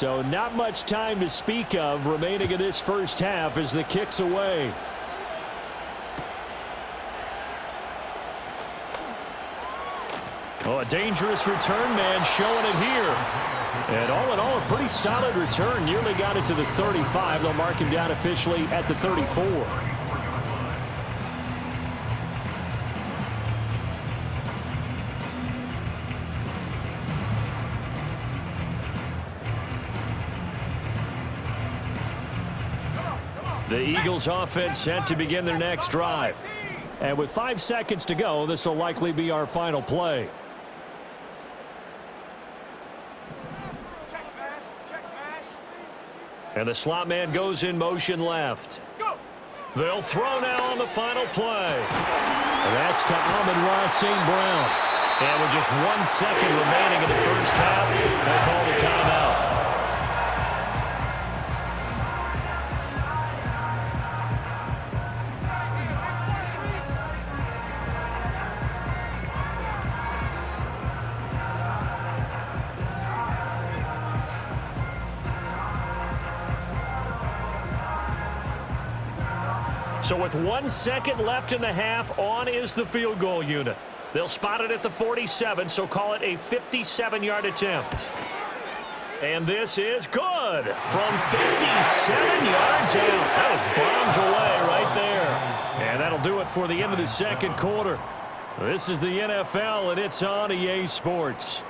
So not much time to speak of remaining in this first half as the kick's away. Oh, a dangerous return man showing it here. And all in all, a pretty solid return. Nearly got it to the 35. They'll mark him down officially at the 34. The Eagles offense set to begin their next drive. And with 5 seconds to go, this will likely be our final play. And the slot man goes in motion left. They'll throw now on the final play. And that's to Amon-Ra St. Brown. And with just 1 second remaining in the first half, they call the timeout. So with 1 second left in the half, on is the field goal unit. They'll spot it at the 47, so call it a 57-yard attempt. And this is good from 57 yards out. That was bombs away right there. And that'll do it for the end of the second quarter. This is the NFL, and it's on EA Sports.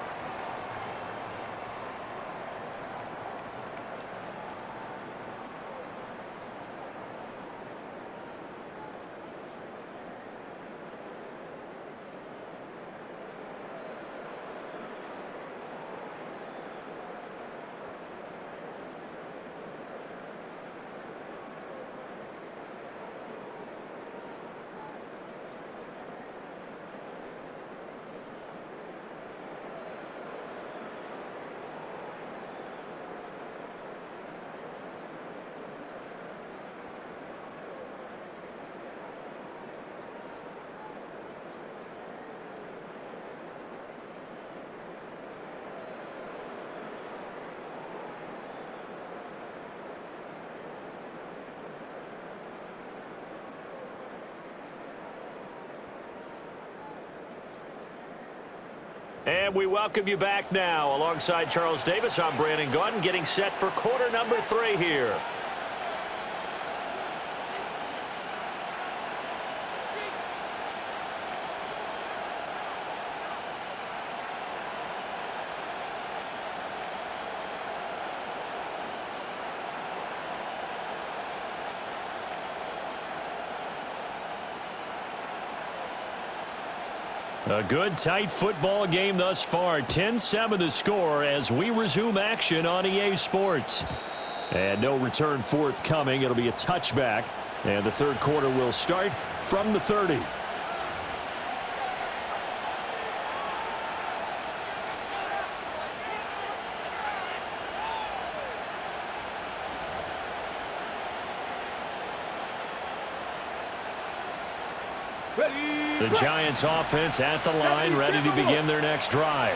And we welcome you back now. Alongside Charles Davis, I'm Brandon Gaudin, getting set for quarter number 3 here. A good, tight football game thus far. 10-7 the score as we resume action on EA Sports. And no return forthcoming. It'll be a touchback. And the third quarter will start from the 30. The Giants offense at the line, ready to begin their next drive.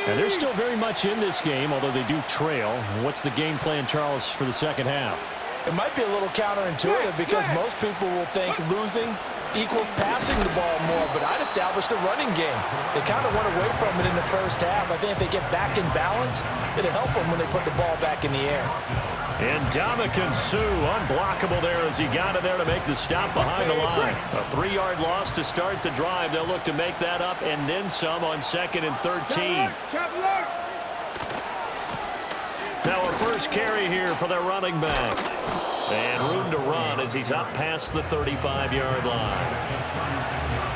And they're still very much in this game, although they do trail. What's the game plan, Charles, for the second half? It might be a little counterintuitive because most people will think losing equals passing the ball more, but I'd establish the running game. They kind of went away from it in the first half. I think if they get back in balance, it'll help them when they put the ball back in the air. And Ndamukong Suh unblockable there as he got in there to make the stop behind the line. A 3-yard loss to start the drive. They'll look to make that up and then some on 2nd and 13. Now a first carry here for their running back. And room to run as he's up past the 35-yard line.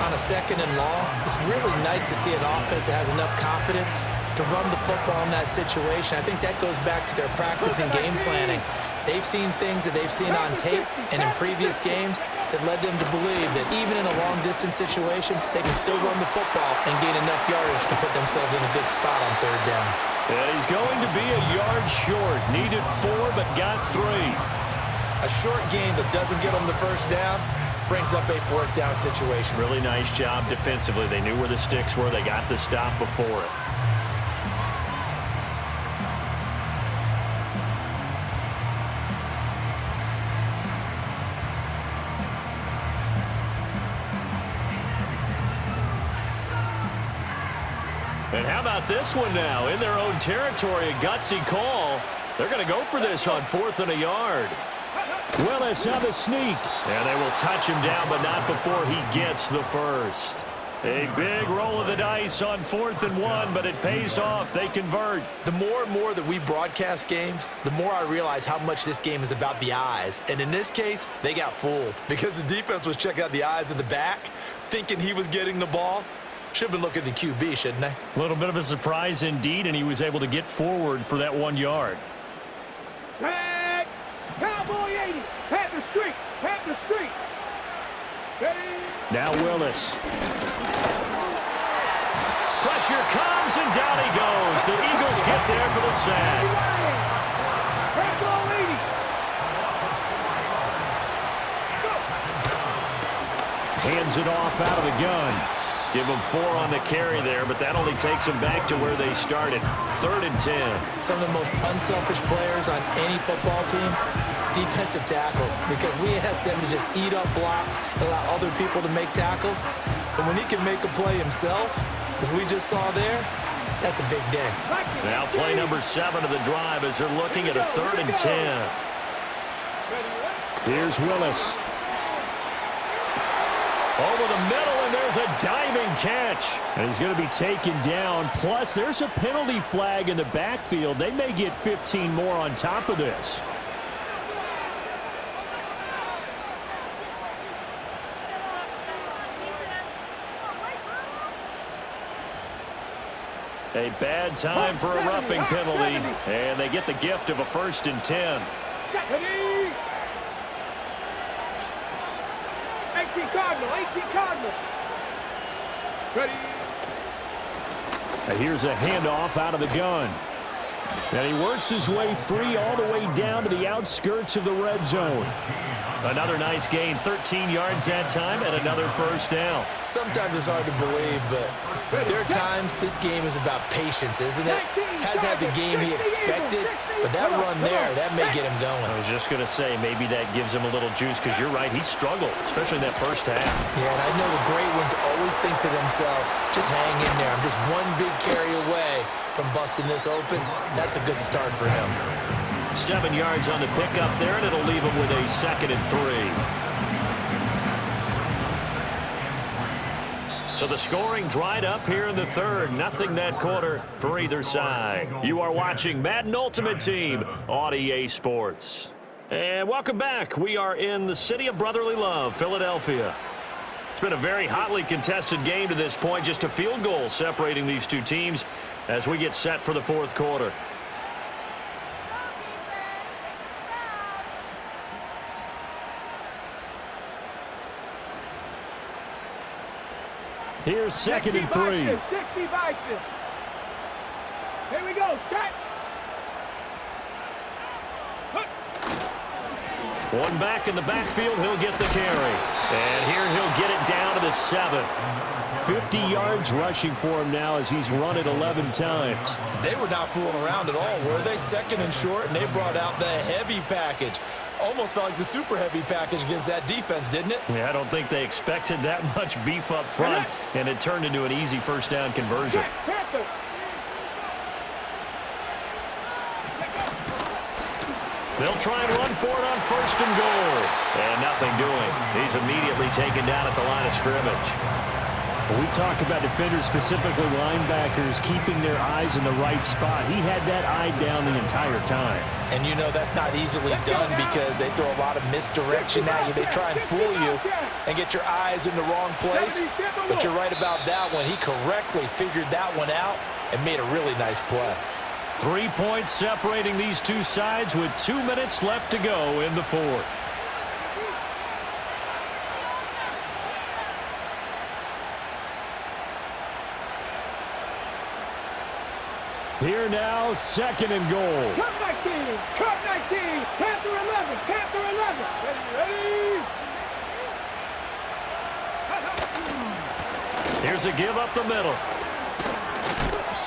On a 2nd and long, it's really nice to see an offense that has enough confidence to run the football in that situation. I think that goes back to their practice and game planning. They've seen things that they've seen on tape and in previous games that led them to believe that even in a long-distance situation, they can still run the football and gain enough yardage to put themselves in a good spot on 3rd down. And he's going to be a yard short. Needed 4, but got 3. A short gain that doesn't get them the first down brings up a 4th down situation. Really nice job defensively. They knew where the sticks were. They got the stop before it. And how about this one now? In their own territory, a gutsy call. They're going to go for this on 4th and a yard. Willis on the sneak. And they will touch him down, but not before he gets the first. A big roll of the dice on 4th and 1, but it pays off. They convert. The more and more that we broadcast games, the more I realize how much this game is about the eyes. And in this case, they got fooled because the defense was checking out the eyes of the back, thinking he was getting the ball. Should have been looking at the QB, shouldn't they? A little bit of a surprise indeed, and he was able to get forward for that 1 yard. Tag! Cowboy 80! Pat the street! Pat the street! Ready? Now Willis. Pressure comes, and down he goes. The Eagles get there for the sack. Cowboy 80! Hands it off out of the gun. Give them 4 on the carry there, but that only takes them back to where they started. 3rd and 10. Some of the most unselfish players on any football team, defensive tackles, because we ask them to just eat up blocks and allow other people to make tackles. But when he can make a play himself, as we just saw there, that's a big day. Now play number 7 of the drive as they're looking at a 3rd and 10. Here's Willis. Over the middle, and there's a diving catch. And he's going to be taken down. Plus, there's a penalty flag in the backfield. They may get 15 more on top of this. A bad time for a roughing penalty, and they get the gift of a 1st and 10. 18 Cardinal, 18 Cardinal. Ready? And here's a handoff out of the gun. And he works his way free all the way down to the outskirts of the red zone. Another nice gain, 13 yards that time, and another 1st down. Sometimes it's hard to believe, but there are times this game is about patience, isn't it? Has had the game he expected, but that run there, that may get him going. I was just going to say, maybe that gives him a little juice, because you're right, he struggled, especially in that 1st half. Yeah, and I know the great ones always think to themselves, just hang in there. I'm just one big carry away from busting this open. That's a good start for him. 7 yards on the pickup there, and it'll leave him with a 2nd and 3. So the scoring dried up here in the 3rd. Nothing that quarter for either side. You are watching Madden Ultimate Team on EA Sports. And welcome back. We are in the city of brotherly love, Philadelphia. It's been a very hotly contested game to this point. Just a field goal separating these two teams as we get set for the 4th quarter. Here's 2nd and 3. 60 Bison. Here we go. Set. One back in the backfield, he'll get the carry. And here he'll get it down to the 7. 50 yards rushing for him now as he's run it 11 times. They were not fooling around at all, were they? 2nd and short, and they brought out the heavy package. Almost felt like the super heavy package against that defense, didn't it? Yeah, I don't think they expected that much beef up front, and it turned into an easy 1st down conversion. They'll try and run for it on 1st and goal. And nothing doing. He's immediately taken down at the line of scrimmage. We talk about defenders, specifically linebackers, keeping their eyes in the right spot. He had that eye down the entire time. And you know that's not easily done because they throw a lot of misdirection at you. They try and fool you and get your eyes in the wrong place. But you're right about that one. He correctly figured that one out and made a really nice play. 3 points separating these two sides with 2 minutes left to go in the 4th. Here now, 2nd and goal. Cut 19, cut 19, Panther 11, Panther 11. Ready? Here's a give up the middle.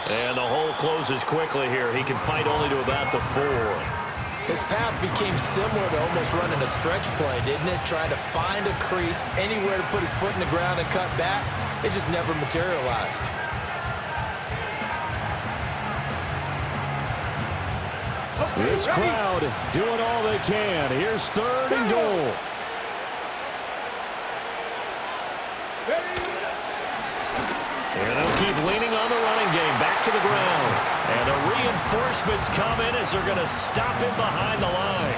And the hole closes quickly here. He can fight only to about the 4. His path became similar to almost running a stretch play, didn't it? Trying to find a crease, anywhere to put his foot in the ground and cut back. It just never materialized. This crowd doing all they can. Here's 3rd and goal. And they'll keep leaning on the running game. Back to the ground. And the reinforcements come in as they're going to stop it behind the line.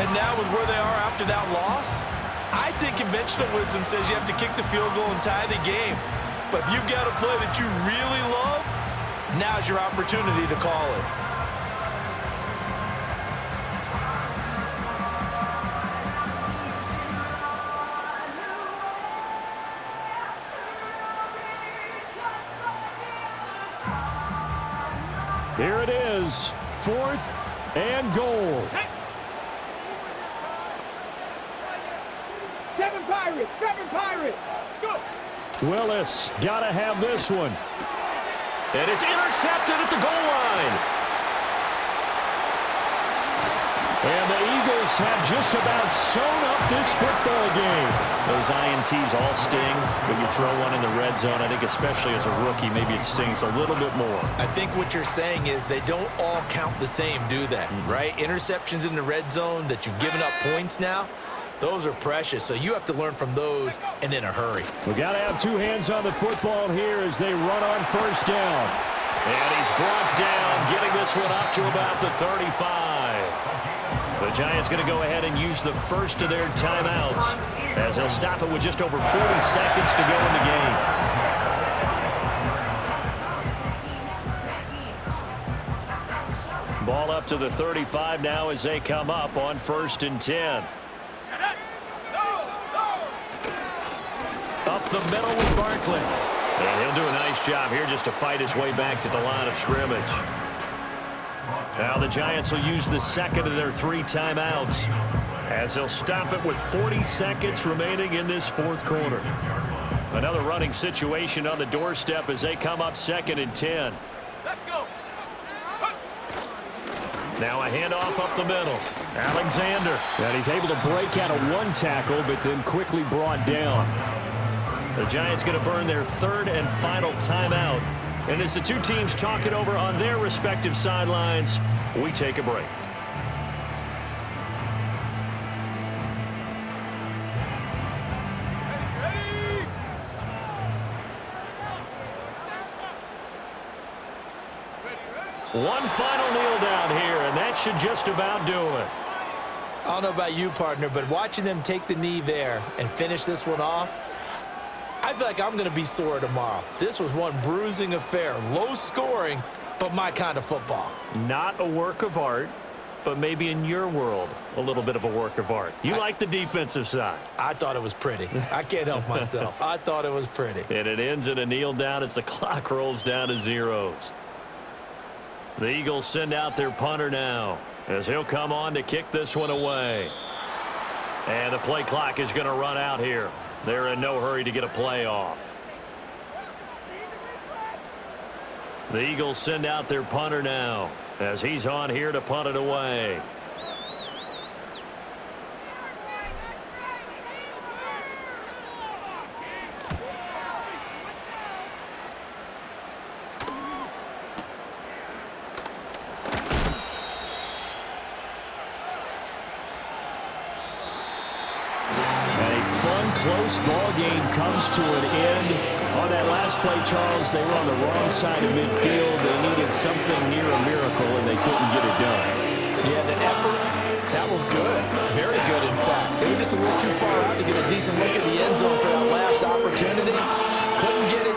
And now with where they are after that loss, I think conventional wisdom says you have to kick the field goal and tie the game. But if you've got a play that you really love, now's your opportunity to call it. Here it is, 4th and goal. 7 Pirates, 7 Pirates. Go. Willis got to have this one. And it's intercepted at the goal line. And the Eagles have just about sewn up this football game. Those INTs all sting when you throw one in the red zone. I think especially as a rookie, maybe it stings a little bit more. I think what you're saying is they don't all count the same, do they? Right? Interceptions in the red zone that you've given up points now, those are precious. So you have to learn from those and in a hurry. We got to have 2 hands on the football here as they run on 1st down. And he's brought down, getting this one up to about the 35. The Giants going to go ahead and use the first of their timeouts as they'll stop it with just over 40 seconds to go in the game. Ball up to the 35 now as they come up on 1st and 10. Up the middle with Barkley. And he'll do a nice job here just to fight his way back to the line of scrimmage. Now the Giants will use the second of their 3 timeouts as they'll stop it with 40 seconds remaining in this 4th quarter. Another running situation on the doorstep as they come up 2nd and 10. Let's go. Now a handoff up the middle. Alexander. And he's able to break out of 1 tackle, but then quickly brought down. The Giants going to burn their 3rd and final timeout. And as the 2 teams talk it over on their respective sidelines, we take a break. One final kneel down here, and that should just about do it. I don't know about you, partner, but watching them take the knee there and finish this one off, I feel like I'm going to be sore tomorrow. This was one bruising affair. Low scoring, but my kind of football. Not a work of art, but maybe in your world, a little bit of a work of art. You like the defensive side. I thought it was pretty. I can't help myself. I thought it was pretty. And it ends in a kneel down as the clock rolls down to zeros. The Eagles send out their punter now as he'll come on to kick this one away. And the play clock is going to run out here. They're in no hurry to get a play off. The Eagles send out their punter now as he's on here to punt it away. Close ball game comes to an end. On that last play, Charles, they were on the wrong side of midfield. They needed something near a miracle, and they couldn't get it done. Yeah, the effort, that was good. Very good, in fact. They were just a little too far out to get a decent look at the end zone for that last opportunity. Couldn't get it